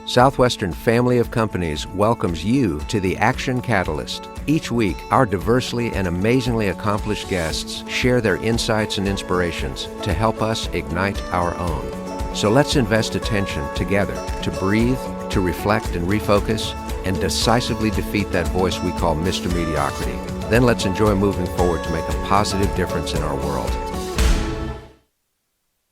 Southwestern Family of Companies welcomes you to the Action Catalyst. Each week, our diversely and amazingly accomplished guests share their insights and inspirations to help us ignite our own. So let's invest attention together to breathe, to reflect and refocus, and decisively defeat that voice we call Mr. Mediocrity. Then let's enjoy moving forward to make a positive difference in our world.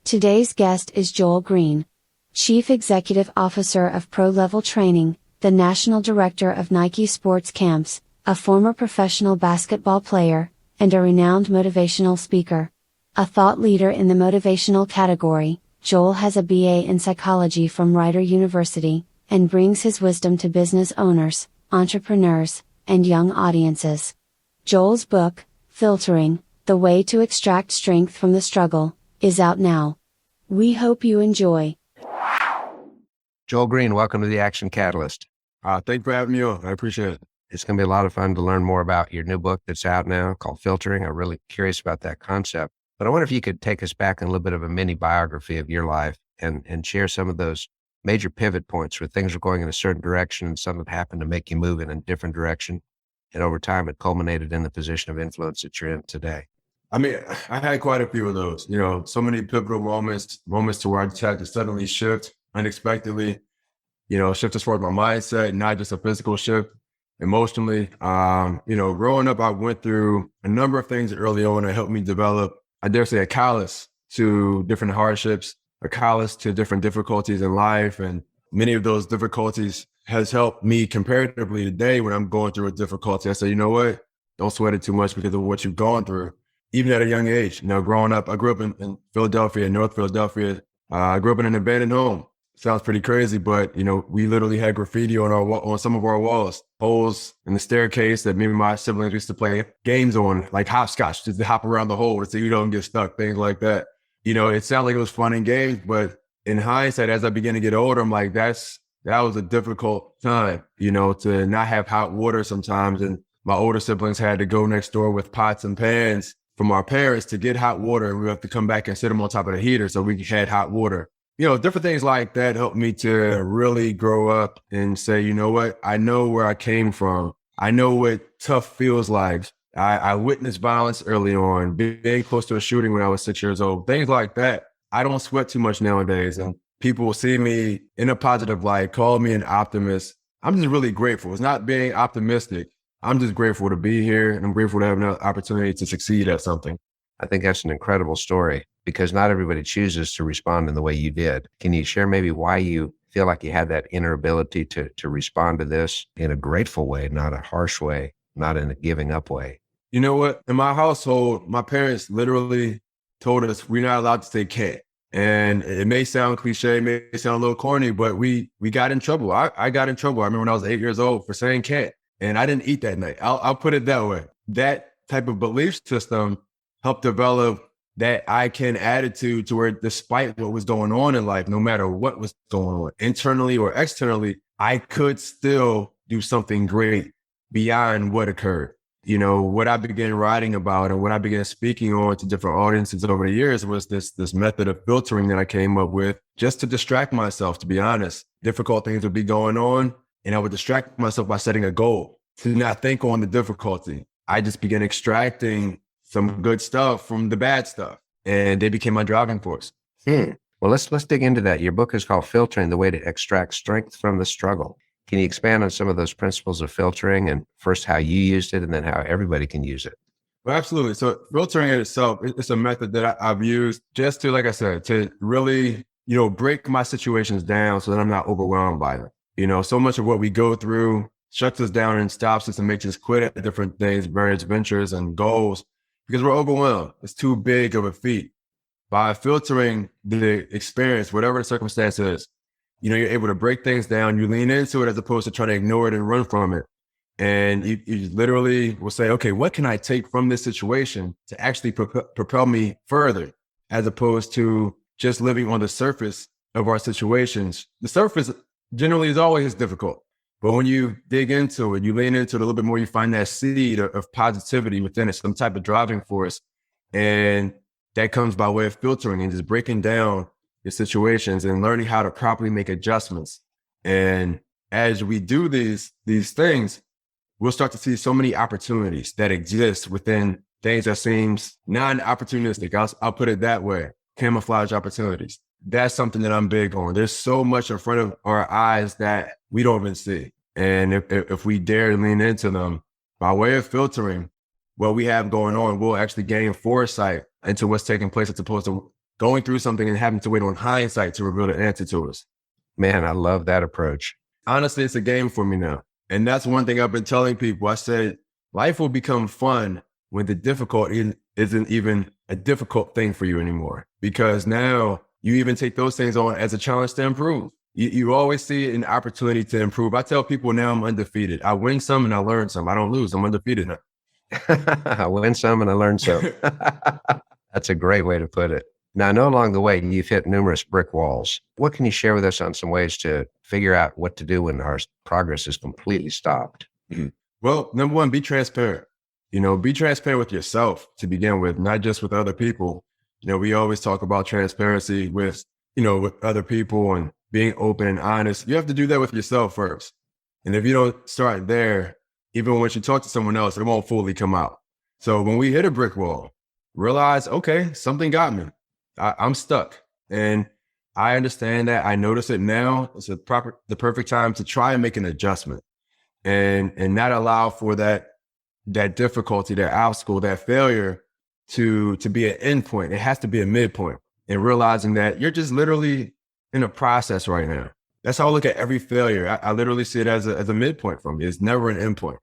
Today's guest is Joel Green, Chief Executive Officer of Pro Level Training, the National Director of Nike Sports Camps, a former professional basketball player, and a renowned motivational speaker. A thought leader in the motivational category, Joel has a BA in psychology from Rider University, and brings his wisdom to business owners, entrepreneurs, and young audiences. Joel's book, Filtering: The Way to Extract Strength from the Struggle, is out now. We hope you enjoy. Joel Green, welcome to the Action Catalyst. Thank you for having me on. I appreciate it. It's going to be a lot of fun to learn more about your new book that's out now called Filtering. I'm really curious about that concept. But I wonder if you could take us back in a little bit of a mini biography of your life and share some of those major pivot points where things were going in a certain direction and something happened to make you move in a different direction. And over time, it culminated in the position of influence that you're in today. I mean, I had quite a few of those, so many pivotal moments to where I just had to suddenly shift unexpectedly, shift as far as my mindset, not just a physical shift, emotionally. Growing up, I went through a number of things early on that helped me develop, I dare say, a callus to different hardships, a callus to different difficulties in life. And many of those difficulties has helped me comparatively today when I'm going through a difficulty. I say, you know what? Don't sweat it too much because of what you've gone through. Even at a young age, growing up, I grew up in Philadelphia, North Philadelphia. I grew up in an abandoned home. Sounds pretty crazy, but we literally had graffiti on some of our walls, holes in the staircase that me and my siblings used to play games on, like hopscotch, just to hop around the hole so you don't get stuck, things like that. It sounded like it was fun and games, but in hindsight, as I began to get older, I'm like, that was a difficult time, to not have hot water sometimes. And my older siblings had to go next door with pots and pans from our parents to get hot water, and we have to come back and sit them on top of the heater so we had hot water. Different things like that helped me to really grow up and say, you know what? I know where I came from. I know what tough feels like. I witnessed violence early on, being close to a shooting when I was 6 years old, things like that. I don't sweat too much nowadays, and people will see me in a positive light, call me an optimist. I'm just really grateful. It's not being optimistic. I'm just grateful to be here, and I'm grateful to have an opportunity to succeed at something. I think that's an incredible story because not everybody chooses to respond in the way you did. Can you share maybe why you feel like you had that inner ability to respond to this in a grateful way, not a harsh way, not in a giving up way? You know what? In my household, my parents literally told us we're not allowed to say can't. And it may sound cliche, it may sound a little corny, but we got in trouble. I got in trouble. I remember when I was 8 years old for saying can't. And I didn't eat that night. I'll put it that way. That type of belief system helped develop that I can attitude to where despite what was going on in life, no matter what was going on, internally or externally, I could still do something great beyond what occurred. What I began writing about and what I began speaking on to different audiences over the years was this method of filtering that I came up with just to distract myself, to be honest. Difficult things would be going on, and I would distract myself by setting a goal to not think on the difficulty. I just began extracting some good stuff from the bad stuff, and they became my driving force. Well, let's dig into that. Your book is called Filtering: The Way to Extract Strength from the Struggle. Can you expand on some of those principles of filtering and first how you used it and then how everybody can use it? Well, absolutely. So filtering in itself, it's a method that I've used just to, like I said, to really, break my situations down so that I'm not overwhelmed by them. So much of what we go through shuts us down and stops us and makes us quit at different things, various ventures and goals because we're overwhelmed. It's too big of a feat. By filtering the experience, whatever the circumstance is, you're able to break things down. You lean into it as opposed to trying to ignore it and run from it. And you literally will say, okay, what can I take from this situation to actually propel me further, as opposed to just living on the surface of our situations. The surface generally is always difficult. But when you dig into it, you lean into it a little bit more, you find that seed of positivity within it, some type of driving force. And that comes by way of filtering and just breaking down your situations and learning how to properly make adjustments And as we do these things, we'll start to see so many opportunities that exist within things that seems non-opportunistic. I'll put it that way, camouflage opportunities. That's something that I'm big on. There's so much in front of our eyes that we don't even see. And if we dare lean into them by way of filtering what we have going on, we'll actually gain foresight into what's taking place as opposed to going through something and having to wait on hindsight to reveal the answer to us. Man, I love that approach. Honestly, it's a game for me now. And that's one thing I've been telling people. I said, life will become fun when the difficulty isn't even a difficult thing for you anymore. Because now you even take those things on as a challenge to improve. You always see an opportunity to improve. I tell people now I'm undefeated. I win some and I learn some. I don't lose. I'm undefeated now. I win some and I learn some. That's a great way to put it. Now, I know along the way, you've hit numerous brick walls. What can you share with us on some ways to figure out what to do when our progress is completely stopped? Well, number one, be transparent. Be transparent with yourself to begin with, not just with other people. We always talk about transparency with other people and being open and honest. You have to do that with yourself first. And if you don't start there, even when you talk to someone else, it won't fully come out. So when we hit a brick wall, realize, okay, something got me. I'm stuck. And I understand that. I notice it now. It's the perfect time to try and make an adjustment and not allow for that difficulty, that obstacle, that failure to be an end point. It has to be a midpoint, and realizing that you're just literally in a process right now. That's how I look at every failure. I literally see it as a midpoint for me. It's never an end point.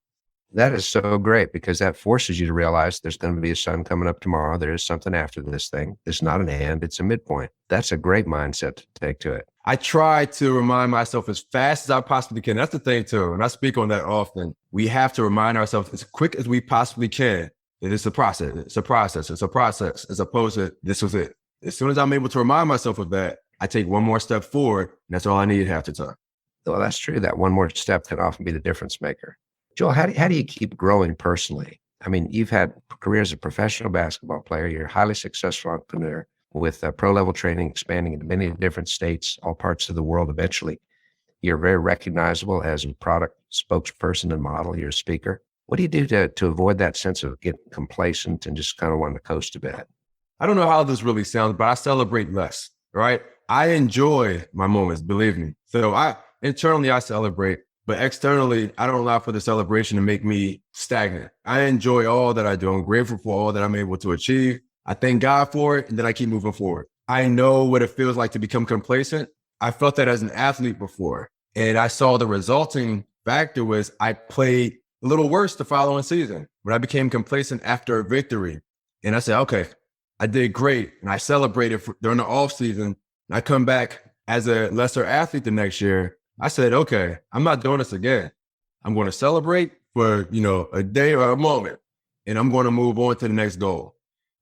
That is so great, because that forces you to realize there's going to be a sun coming up tomorrow. There is something after this thing. It's not an end, it's a midpoint. That's a great mindset to take to it. I try to remind myself as fast as I possibly can. That's the thing too. And I speak on that often. We have to remind ourselves as quick as we possibly can that it's a process. It's a process. It's a process, as opposed to this was it. As soon as I'm able to remind myself of that, I take one more step forward, and that's all I need half the time. Well, that's true. That one more step can often be the difference maker. Joel, how do you keep growing personally? I mean, you've had a career as a professional basketball player. You're a highly successful entrepreneur with pro-level training, expanding into many different states, all parts of the world eventually. You're very recognizable as a product spokesperson and model. You're a speaker. What do you do to avoid that sense of getting complacent and just kind of wanting to coast a bit? I don't know how this really sounds, but I celebrate less, right? I enjoy my moments, believe me. So internally I celebrate, but externally I don't allow for the celebration to make me stagnant. I enjoy all that I do. I'm grateful for all that I'm able to achieve. I thank God for it, and then I keep moving forward. I know what it feels like to become complacent. I felt that as an athlete before, and I saw the resulting factor was I played a little worse the following season when I became complacent after a victory. And I said, okay, I did great. And I celebrated during the off season. I come back as a lesser athlete the next year. I said, okay, I'm not doing this again. I'm going to celebrate for, a day or a moment, and I'm going to move on to the next goal.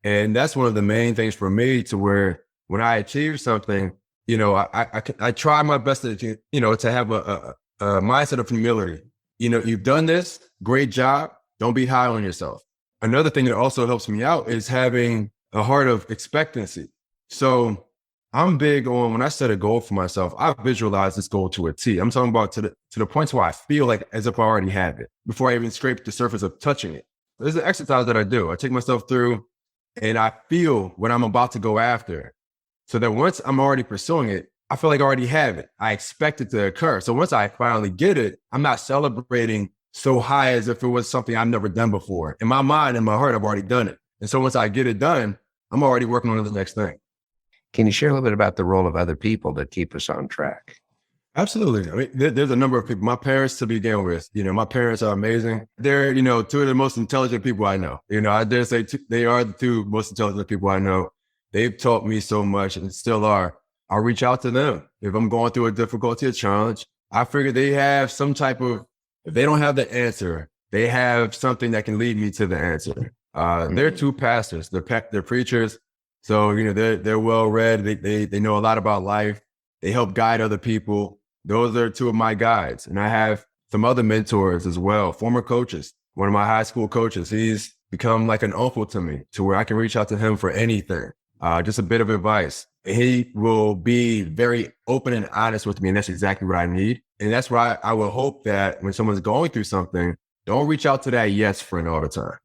And that's one of the main things for me, to where when I achieve something, I try my best to have a mindset of humility. You've done this, great job. Don't be high on yourself. Another thing that also helps me out is having a heart of expectancy. So I'm big on, when I set a goal for myself, I visualize this goal to a T. I'm talking about to the points where I feel like as if I already have it before I even scrape the surface of touching it. There's an exercise that I do. I take myself through and I feel what I'm about to go after, so that once I'm already pursuing it, I feel like I already have it. I expect it to occur. So once I finally get it, I'm not celebrating so high as if it was something I've never done before. In my mind, in my heart, I've already done it. And so once I get it done, I'm already working on the next thing. Can you share a little bit about the role of other people that keep us on track? Absolutely. I mean, there's a number of people. My parents, to begin with, my parents are amazing. They're, two of the most intelligent people I know. I dare say they are the two most intelligent people I know. They've taught me so much and still are. I'll reach out to them. If I'm going through a difficulty or challenge, I figure they have some type of, if they don't have the answer, they have something that can lead me to the answer. They're two pastors. They're preachers. So, they're well-read. They know a lot about life. They help guide other people. Those are two of my guides. And I have some other mentors as well, former coaches. One of my high school coaches, he's become like an uncle to me, to where I can reach out to him for anything, just a bit of advice. He will be very open and honest with me. And that's exactly what I need. And that's why I will hope that when someone's going through something, don't reach out to that yes friend all the time.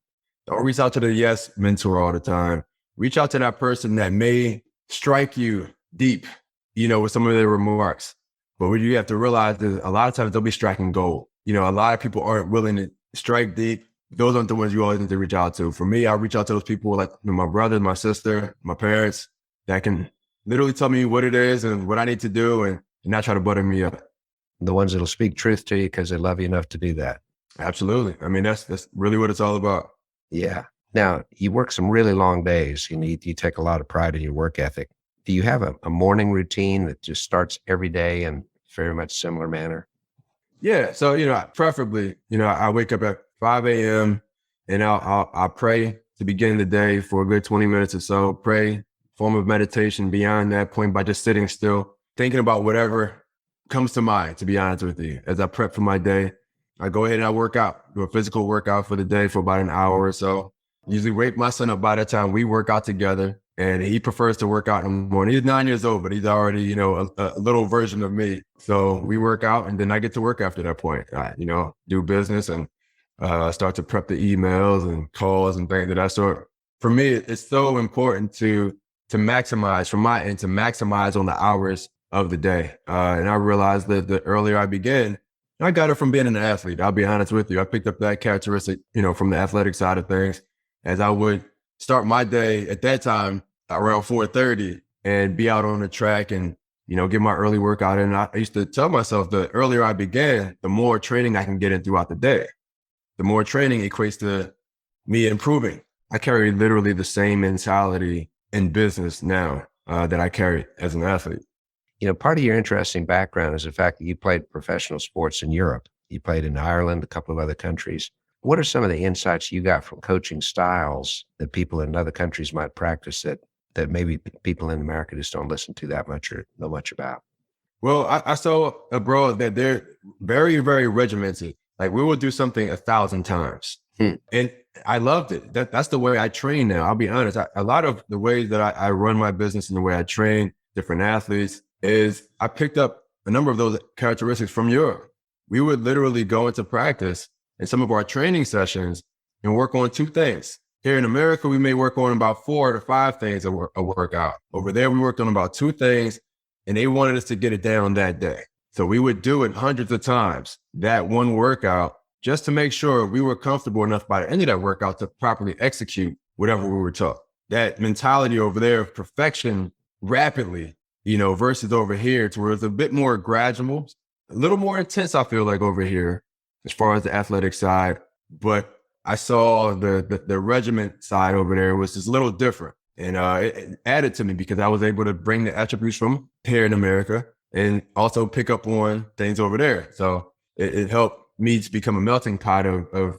Don't reach out to the yes mentor all the time. Reach out to that person that may strike you deep, with some of their remarks. But what you have to realize is a lot of times they'll be striking gold. A lot of people aren't willing to strike deep. Those aren't the ones you always need to reach out to. For me, I reach out to those people like my brother, my sister, my parents that can literally tell me what it is and what I need to do and not try to butter me up. The ones that'll speak truth to you because they love you enough to do that. Absolutely. I mean, that's really what it's all about. Yeah. Now, you work some really long days. You take a lot of pride in your work ethic. Do you have a morning routine that just starts every day in very much similar manner? Yeah. So, preferably, I wake up at 5 a.m. and I'll pray to begin the day for a good 20 minutes or so, pray, form of meditation beyond that point by just sitting still, thinking about whatever comes to mind, to be honest with you. As I prep for my day, I go ahead and I work out, do a physical workout for the day for about an hour or so. Usually wake my son up by the time we work out together. And he prefers to work out in the morning. He's 9 years old, but he's already, a little version of me. So we work out and then I get to work after that point. I, do business and start to prep the emails and calls and things of that sort. For me, it's so important to maximize, from my end, to maximize on the hours of the day. And I realized that the earlier I began, I got it from being an athlete. I'll be honest with you. I picked up that characteristic, from the athletic side of things, as I would start my day at that time around 4:30 and be out on the track and, get my early workout. And I used to tell myself the earlier I began, the more training I can get in throughout the day. The more training equates to me improving. I carry literally the same mentality in business now that I carried as an athlete. Part of your interesting background is the fact that you played professional sports in Europe. You played in Ireland, a couple of other countries. What are some of the insights you got from coaching styles that people in other countries might practice that maybe people in America just don't listen to that much or know much about? Well, I saw abroad that they're very, very regimented. Like we will do something 1,000 times. And I loved it. That's the way I train now. I'll be honest. A lot of the ways that I run my business and the way I train different athletes is I picked up a number of those characteristics from Europe. We would literally go into practice in some of our training sessions and work on 2 things. Here in America, we may work on about 4 to 5 things a workout. Over there, we worked on about 2 things and they wanted us to get it down that day. So we would do it hundreds of times, that one workout, just to make sure we were comfortable enough by the end of that workout to properly execute whatever we were taught. That mentality over there of perfection rapidly, versus over here to where it's a bit more gradual, a little more intense, I feel like over here as far as the athletic side. But I saw the regiment side over there was just a little different. And it added to me because I was able to bring the attributes from here in America and also pick up on things over there. So it helped me to become a melting pot of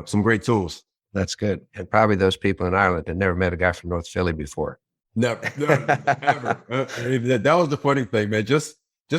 some great tools. That's good. And probably those people in Ireland had never met a guy from North Philly before. Never. That was the funny thing, man. Just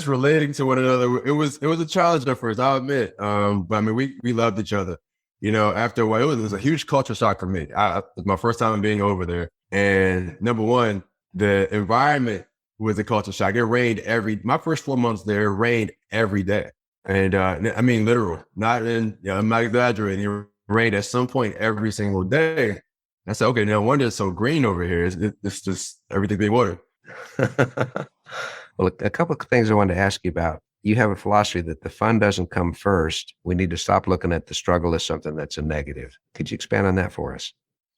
relating to one another. It was a challenge at first, I'll admit. But I mean, we loved each other. After a while, it was a huge culture shock for me. It was my first time being over there. And number one, the environment was a culture shock. It rained my first 4 months there, it rained every day. And I mean, literal, I'm not exaggerating. It rained at some point every single day. I said, okay, no wonder it's so green over here. It's just everything being watered. Well, a couple of things I wanted to ask you about. You have a philosophy that the fun doesn't come first. We need to stop looking at the struggle as something that's a negative. Could you expand on that for us?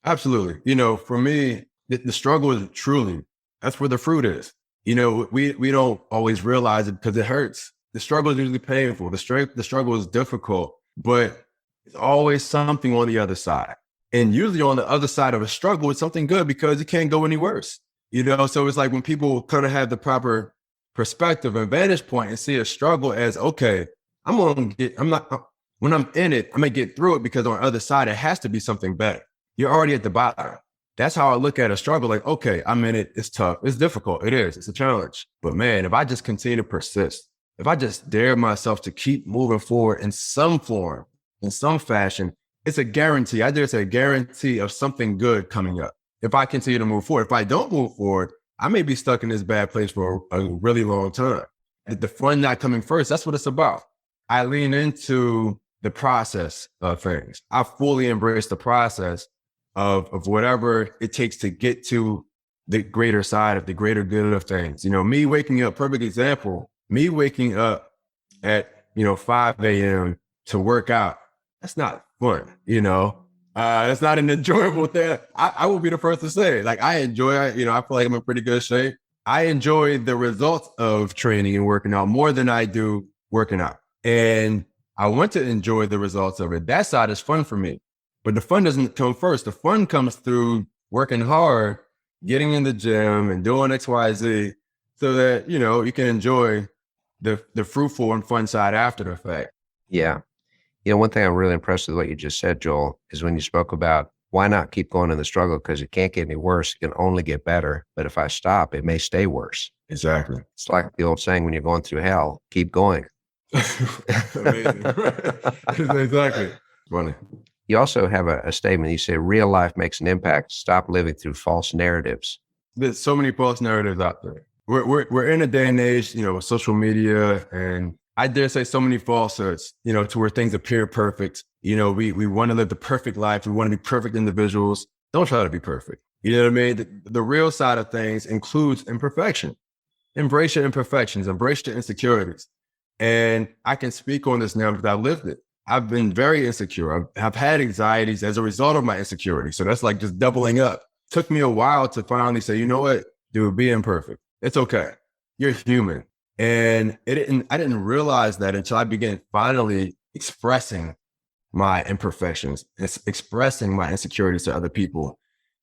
Absolutely. For me, the struggle is truly, that's where the fruit is. We don't always realize it because it hurts. The struggle is usually painful. The struggle is difficult, but there's always something on the other side. And usually on the other side of a struggle, it's something good because it can't go any worse. So it's like when people kind of have the proper perspective and vantage point and see a struggle as, okay, when I'm in it, I'm gonna get through it because on the other side, it has to be something better. You're already at the bottom. That's how I look at a struggle. Like, okay, I'm in it. It's tough. It's difficult. It is. It's a challenge. But man, if I just continue to persist, if I just dare myself to keep moving forward in some form, in some fashion, it's a guarantee. I dare say a guarantee of something good coming up. If I continue to move forward, if I don't move forward, I may be stuck in this bad place for a really long time. The fun not coming first, that's what it's about. I lean into the process of things. I fully embrace the process of whatever it takes to get to the greater side of the greater good of things. Me waking up, perfect example, me waking up at, 5 a.m. to work out. That's not fun, That's not an enjoyable thing. I will be the first to say, like, I enjoy it. I feel like I'm in pretty good shape. I enjoy the results of training and working out more than I do working out. And I want to enjoy the results of it. That side is fun for me. But the fun doesn't come first. The fun comes through working hard, getting in the gym and doing X, Y, Z so that, you can enjoy the fruitful and fun side after the fact. Yeah. One thing I'm really impressed with what you just said, Joel, is when you spoke about why not keep going in the struggle, because it can't get any worse. It can only get better. But if I stop, it may stay worse. Exactly. It's like the old saying, when you're going through hell, keep going. Amazing. Exactly. Funny. You also have a statement. You say real life makes an impact. Stop living through false narratives. There's so many false narratives out there. We're in a day and age, with social media, and I dare say so many falsehoods, to where things appear perfect. We want to live the perfect life. We want to be perfect individuals. Don't try to be perfect. You know what I mean? The real side of things includes imperfection. Embrace your imperfections. Embrace your insecurities. And I can speak on this now because I've lived it. I've been very insecure. I've had anxieties as a result of my insecurity. So that's like just doubling up. Took me a while to finally say, you know what, dude, be imperfect. It's okay. You're human. And I didn't realize that until I began finally expressing my imperfections, expressing my insecurities to other people.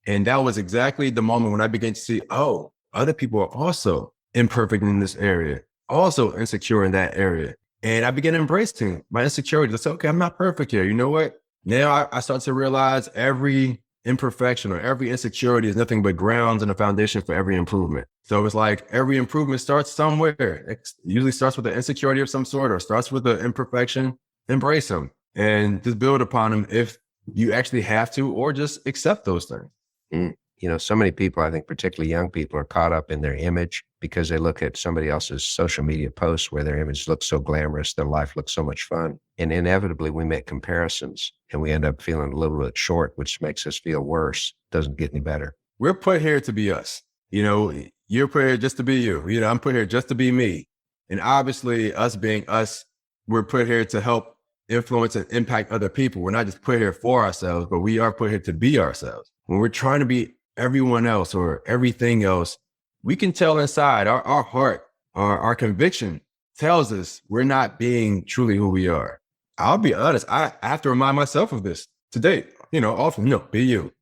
And that was exactly the moment when I began to see, oh, other people are also imperfect in this area, also insecure in that area. And I began embracing my insecurities. I said, okay, I'm not perfect here. You know what? Now I start to realize every imperfection or every insecurity is nothing but grounds and a foundation for every improvement. So it's like every improvement starts somewhere. It usually starts with an insecurity of some sort or starts with an imperfection. Embrace them and just build upon them if you actually have to, or just accept those things. So many people, I think particularly young people, are caught up in their image because they look at somebody else's social media posts where their image looks so glamorous, their life looks so much fun. And inevitably we make comparisons and we end up feeling a little bit short, which makes us feel worse. Doesn't get any better. We're put here to be us. You're put here just to be you. I'm put here just to be me. And obviously us being us, we're put here to help influence and impact other people. We're not just put here for ourselves, but we are put here to be ourselves. When we're trying to be everyone else or everything else, we can tell inside our heart, our conviction tells us we're not being truly who we are. I'll be honest. I have to remind myself of this today, often, be you,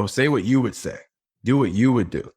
say what you would say, do what you would do.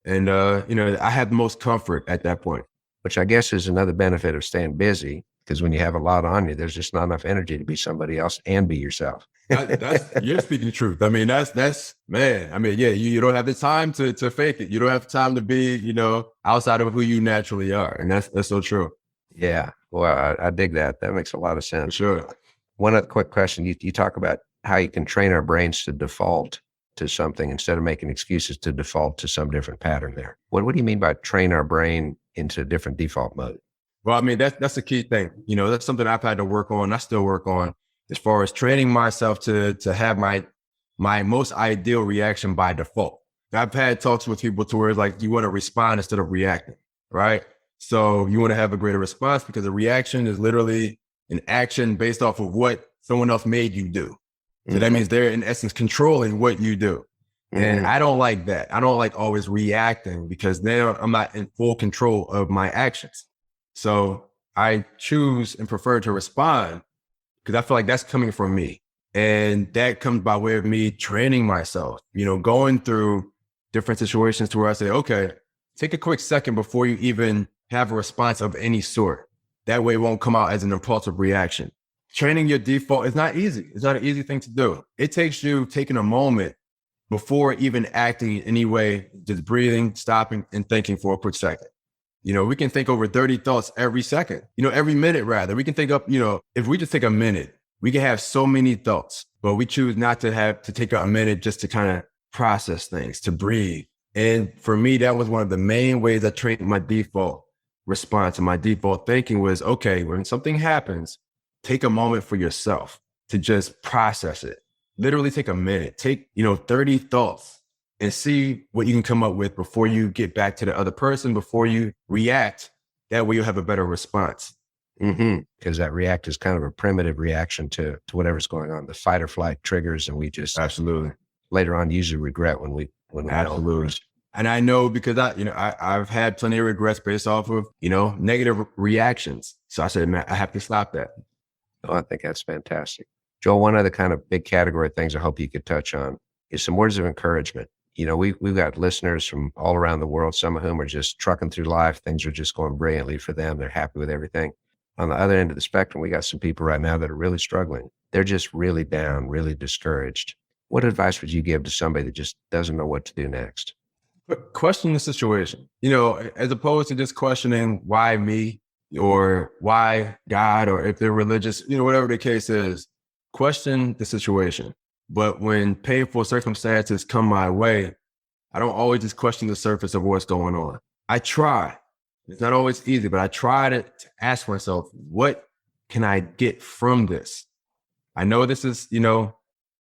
And, I have the most comfort at that point. Which I guess is another benefit of staying busy, because when you have a lot on you, there's just not enough energy to be somebody else and be yourself. You're speaking the truth. I mean, that's man. I mean, yeah, you don't have the time to fake it. You don't have time to be, outside of who you naturally are. And that's so true. Yeah. Well, I dig that. That makes a lot of sense. For sure. One other quick question. You talk about how you can train our brains to default to something instead of making excuses to default to some different pattern there. What do you mean by train our brain into a different default mode? Well, I mean, that's the key thing. That's something I've had to work on. I still work on as far as training myself to have my most ideal reaction by default. I've had talks with people to where it's like, you want to respond instead of reacting, right? So you want to have a greater response because a reaction is literally an action based off of what someone else made you do. So that means they're in essence controlling what you do. And I don't like that. I don't like always reacting because then I'm not in full control of my actions. So I choose and prefer to respond because I feel like that's coming from me. And that comes by way of me training myself, going through different situations to where I say, okay, take a quick second before you even have a response of any sort. That way it won't come out as an impulsive reaction. Training your default is not easy. It's not an easy thing to do. It takes you taking a moment before even acting in any way, just breathing, stopping, and thinking for a quick second. We can think over 30 thoughts every second, every minute rather. We can think up, if we just take a minute, we can have so many thoughts, but we choose not to take a minute just to kind of process things, to breathe And for me, that was one of the main ways I trained my default response. And my default thinking was, okay, when something happens, take a moment for yourself to just process it. Literally take a minute, take, 30 thoughts and see what you can come up with before you get back to the other person, before you react. That way you'll have a better response. Because that react is kind of a primitive reaction to whatever's going on. The fight or flight triggers, and we just Absolutely. later on usually regret when we Absolutely. And I know because I've had plenty of regrets based off of, negative reactions. So I said, man, I have to stop that. Oh, I think that's fantastic. Joel, one other kind of big category of things I hope you could touch on is some words of encouragement. We've got listeners from all around the world, some of whom are just trucking through life. Things are just going brilliantly for them. They're happy with everything. On the other end of the spectrum, we got some people right now that are really struggling. They're just really down, really discouraged. What advice would you give to somebody that just doesn't know what to do next? But question the situation, as opposed to just questioning why me or why God, or if they're religious, whatever the case is, question the situation. But when painful circumstances come my way, I don't always just question the surface of what's going on. I try. It's not always easy, but I try to ask myself, what can I get from this? I know this is,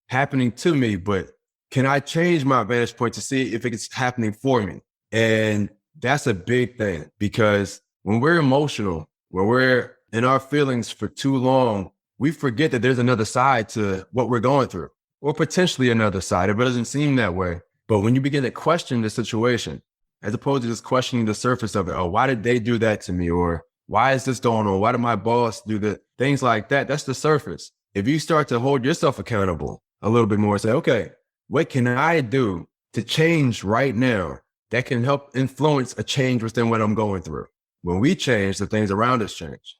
happening to me, but can I change my vantage point to see if it's happening for me? And that's a big thing, because when we're emotional, when we're in our feelings for too long, we forget that there's another side to what we're going through, or potentially another side. It doesn't seem that way. But when you begin to question the situation, as opposed to just questioning the surface of it, oh, why did they do that to me? Or why is this going on? Why did my boss do that? Things like that, that's the surface. If you start to hold yourself accountable a little bit more, say, okay, what can I do to change right now that can help influence a change within what I'm going through? When we change, the things around us change.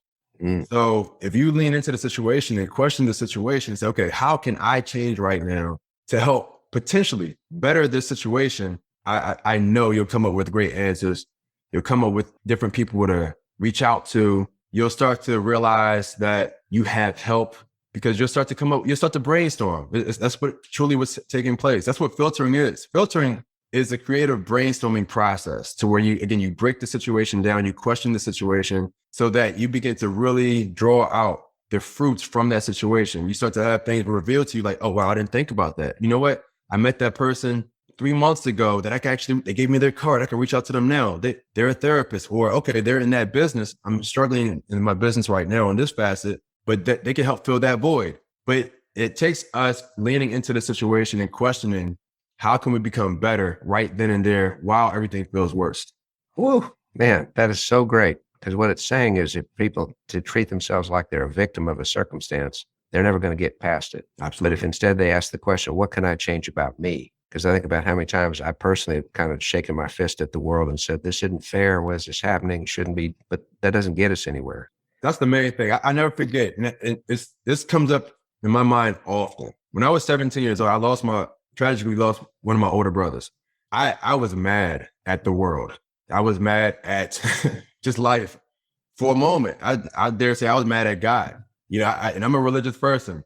So if you lean into the situation and question the situation and say, okay, how can I change right now to help potentially better this situation? I know you'll come up with great answers. You'll come up with different people to reach out to. You'll start to realize that you have help, because you'll start to brainstorm. That's what truly was taking place. That's what filtering is. Filtering is a creative brainstorming process to where you break the situation down, you question the situation so that you begin to really draw out the fruits from that situation. You start to have things revealed to you like, oh, wow, I didn't think about that. You know what? I met that person 3 months ago that they gave me their card. I can reach out to them now. They're a therapist, or okay, they're in that business. I'm struggling in my business right now on this facet, but they can help fill that void. But it takes us leaning into the situation and questioning, how can we become better right then and there while everything feels worse? Woo, man, that is so great. Because what it's saying is if people to treat themselves like they're a victim of a circumstance, they're never going to get past it. Absolutely. But if instead they ask the question, what can I change about me? Because I think about how many times I personally have kind of shaken my fist at the world and said, this isn't fair. Why is this happening? Shouldn't be. But that doesn't get us anywhere. That's the main thing. I never forget. And this comes up in my mind often. When I was 17 years old, I tragically lost one of my older brothers. I was mad at the world. I was mad at just life for a moment. I dare say I was mad at God. And I'm a religious person,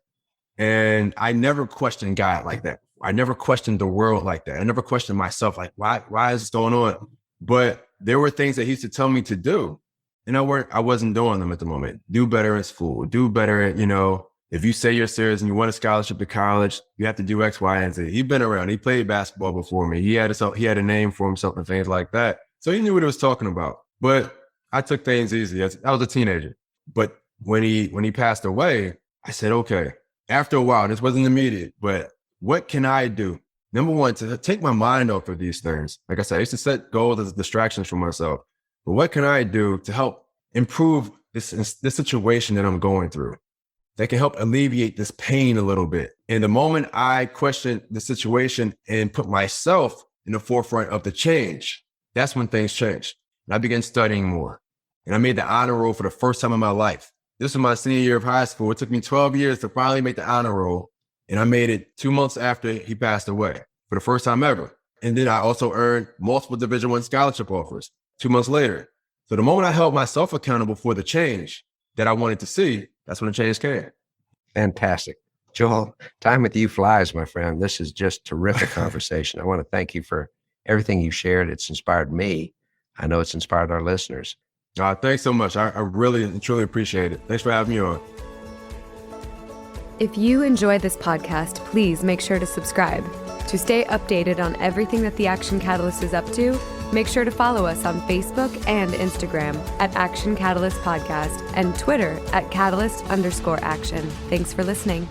and I never questioned God like that. I never questioned the world like that. I never questioned myself like, why is this going on? But there were things that he used to tell me to do, and I wasn't doing them at the moment. Do better in school. Do better at, if you say you're serious and you want a scholarship to college, you have to do X, Y, and Z. He'd been around. He played basketball before me. He had a name for himself and things like that. So he knew what he was talking about. But I took things easy. I was a teenager. But when he passed away, I said, okay, after a while, this wasn't immediate, but what can I do? Number one, to take my mind off of these things. Like I said, I used to set goals as distractions for myself. But what can I do to help improve this situation that I'm going through that can help alleviate this pain a little bit? And the moment I questioned the situation and put myself in the forefront of the change, that's when things changed. And I began studying more. And I made the honor roll for the first time in my life. This was my senior year of high school. It took me 12 years to finally make the honor roll. And I made it 2 months after he passed away for the first time ever. And then I also earned multiple Division I scholarship offers 2 months later. So the moment I held myself accountable for the change that I wanted to see, that's when the change came. Fantastic. Joel, time with you flies, my friend. This is just terrific conversation. I want to thank you for everything you shared, it's inspired me. I know it's inspired our listeners. Thanks so much. I really and truly appreciate it. Thanks for having me on. If you enjoyed this podcast, please make sure to subscribe. To stay updated on everything that the Action Catalyst is up to, make sure to follow us on Facebook and Instagram at Action Catalyst Podcast and Twitter at Catalyst_Action. Thanks for listening.